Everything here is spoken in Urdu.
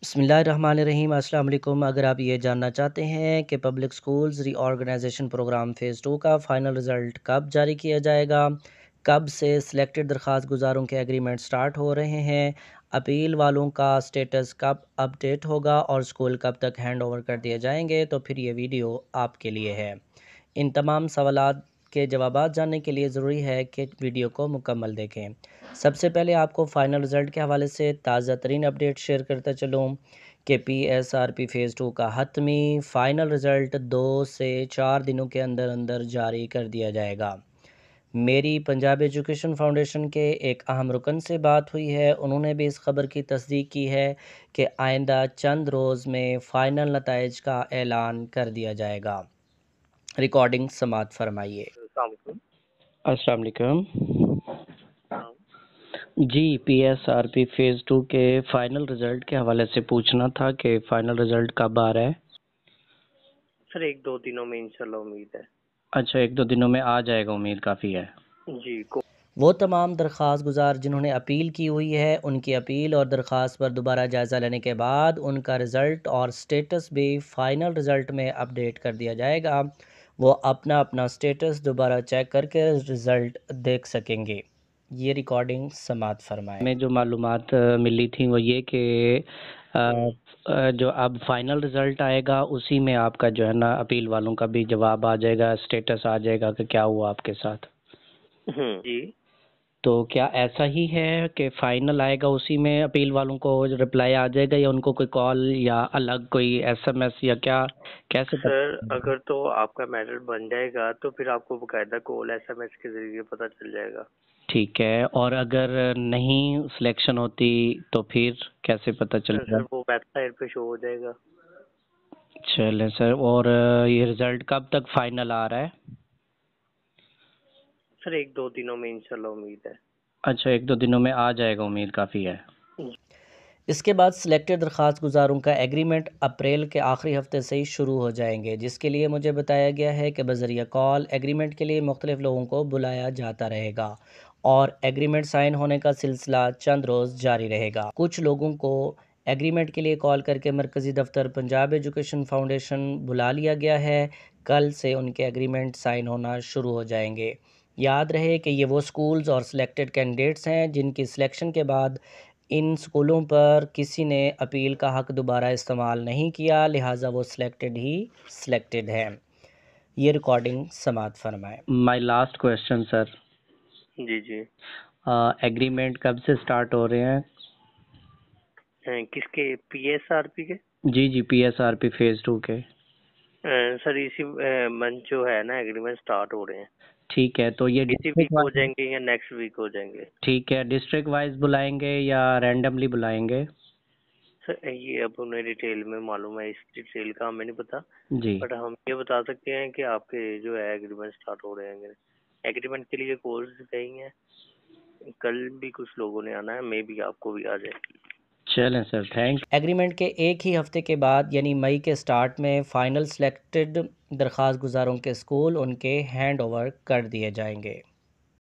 بسم اللہ الرحمن الرحیم۔ السلام علیکم۔ اگر آپ یہ جاننا چاہتے ہیں کہ پبلک سکولز ری آرگنائزیشن پروگرام فیز 2 کا فائنل رزلٹ کب جاری کیا جائے گا، کب سے سلیکٹڈ درخواست گزاروں کے ایگریمنٹ سٹارٹ ہو رہے ہیں، اپیل والوں کا سٹیٹس کب اپڈیٹ ہوگا اور سکول کب تک ہینڈ اوور کر دیے جائیں گے، تو پھر یہ ویڈیو آپ کے لیے ہے۔ ان تمام سوالات کے جوابات جاننے کے لیے ضروری ہے کہ ویڈیو کو مکمل دیکھیں۔ سب سے پہلے آپ کو فائنل رزلٹ کے حوالے سے تازہ ترین اپڈیٹ شیئر کرتا چلوں کہ پی ایس آر پی فیز 2 کا حتمی فائنل رزلٹ 2 سے 4 دنوں کے اندر اندر جاری کر دیا جائے گا۔ میری پنجاب ایجوکیشن فاؤنڈیشن کے ایک اہم رکن سے بات ہوئی ہے، انہوں نے بھی اس خبر کی تصدیق کی ہے کہ آئندہ چند روز میں فائنل نتائج کا اعلان کر دیا جائے گا۔ ریکارڈنگ سماعت فرمائیے۔ السلام علیکم۔ السلام علیکم۔ ہاں جی، P S R P phase 2 کے فائنل رزلٹ کے حوالے سے پوچھنا تھا کہ فائنل رزلٹ کب آ رہا ہے؟ سر 1-2 دنوں میں انشاءاللہ امید ہے۔ اچھا، 1-2 دنوں میں آ جائے گا، امید کافی ہے۔ جی وہ تمام درخواست گزار جنہوں نے اپیل کی ہوئی ہے، ان کی اپیل اور درخواست پر دوبارہ جائزہ لینے کے بعد ان کا رزلٹ اور سٹیٹس بھی فائنل رزلٹ میں اپڈیٹ کر دیا جائے گا۔ وہ اپنا سٹیٹس دوبارہ چیک کر کے رزلٹ دیکھ سکیں گے۔ یہ ریکارڈنگ سماعت فرمائے۔ میں جو معلومات ملی تھیں وہ یہ کہ جو اب فائنل رزلٹ آئے گا اسی میں آپ کا جو ہے نا اپیل والوں کا بھی جواب آ جائے گا، سٹیٹس آ جائے گا کہ کیا ہوا آپ کے ساتھ۔ جی تو کیا ایسا ہی ہے کہ فائنل آئے گا اسی میں اپیل والوں کو رپلائی آ جائے گا، یا ان کو کوئی کال یا الگ کوئی ایس ایم ایس یا کیا کیسے سر، اگر تو آپ کا میرٹ بن جائے گا تو پھر آپ کو باقاعدہ کال ایس ایم ایس کے ذریعے پتہ چل جائے گا۔ ٹھیک ہے، اور اگر نہیں سلیکشن ہوتی تو پھر کیسے پتہ چلے گا؟ سر وہ ویب سائٹ پہ شو ہو جائے گا۔ چلیں سر، اور یہ رزلٹ کب تک فائنل آ رہا ہے؟ سر 1-2 دنوں میں انشاءاللہ امید ہے۔ اچھا، 1-2 دنوں میں آ جائے گا، امید کافی ہے۔ جی اس کے بعد سلیکٹڈ درخواست گزاروں کا ایگریمنٹ اپریل کے آخری ہفتے سے ہی شروع ہو جائیں گے، جس کے لیے مجھے بتایا گیا ہے کہ بذریعہ کال ایگریمنٹ کے لیے مختلف لوگوں کو بلایا جاتا رہے گا اور ایگریمنٹ سائن ہونے کا سلسلہ چند روز جاری رہے گا۔ کچھ لوگوں کو ایگریمنٹ کے لیے کال کر کے مرکزی دفتر پنجاب ایجوکیشن فاؤنڈیشن بلا لیا گیا ہے۔ کل سے ان کے ایگریمنٹ سائن ہونا شروع ہو جائیں گے۔ یاد رہے کہ یہ وہ سکولز اور سلیکٹڈ کینڈیڈیٹس ہیں جن کی سلیکشن کے بعد ان سکولوں پر کسی نے اپیل کا حق دوبارہ استعمال نہیں کیا، لہٰذا وہ سلیکٹڈ ہے۔ یہ ریکارڈنگ سماعت فرمائے۔ مائی لاسٹ کویسچن سر، جی ایگریمنٹ کب سے سٹارٹ ہو رہے ہیں؟ کس کے؟ پی ایس آر پی کے؟ جی P S R P phase 2 کے۔ سر اسی منتھ جو ہے نا ایگریمنٹ سٹارٹ ہو رہے ہیں۔ ٹھیک ہے، تو یہ اسی ویک ہو جائیں گے یا نیکسٹ ویک ہو جائیں گے؟ ٹھیک ہے، ڈسٹرکٹ وائز بلائیں گے یا رینڈملی بلائیں گے؟ سر یہ اب انہیں ڈیٹیل میں معلوم ہے، اس ڈیٹیل کا ہمیں نہیں پتا، جی بٹ ہم یہ بتا سکتے ہیں کہ آپ کے جو ہے ایگریمنٹ سٹارٹ ہو رہے ہیں۔ ایگریمنٹ کے لیے کورس گئی ہیں، کل بھی کچھ لوگوں نے آنا ہے، مے بھی آپ کو بھی آ جائے۔ چلیں سر، تھینک۔ ایگریمنٹ کے ایک ہی ہفتے کے بعد یعنی مئی کے سٹارٹ میں فائنل سلیکٹڈ درخواست گزاروں کے اسکول ان کے ہینڈ اوور کر دیے جائیں گے۔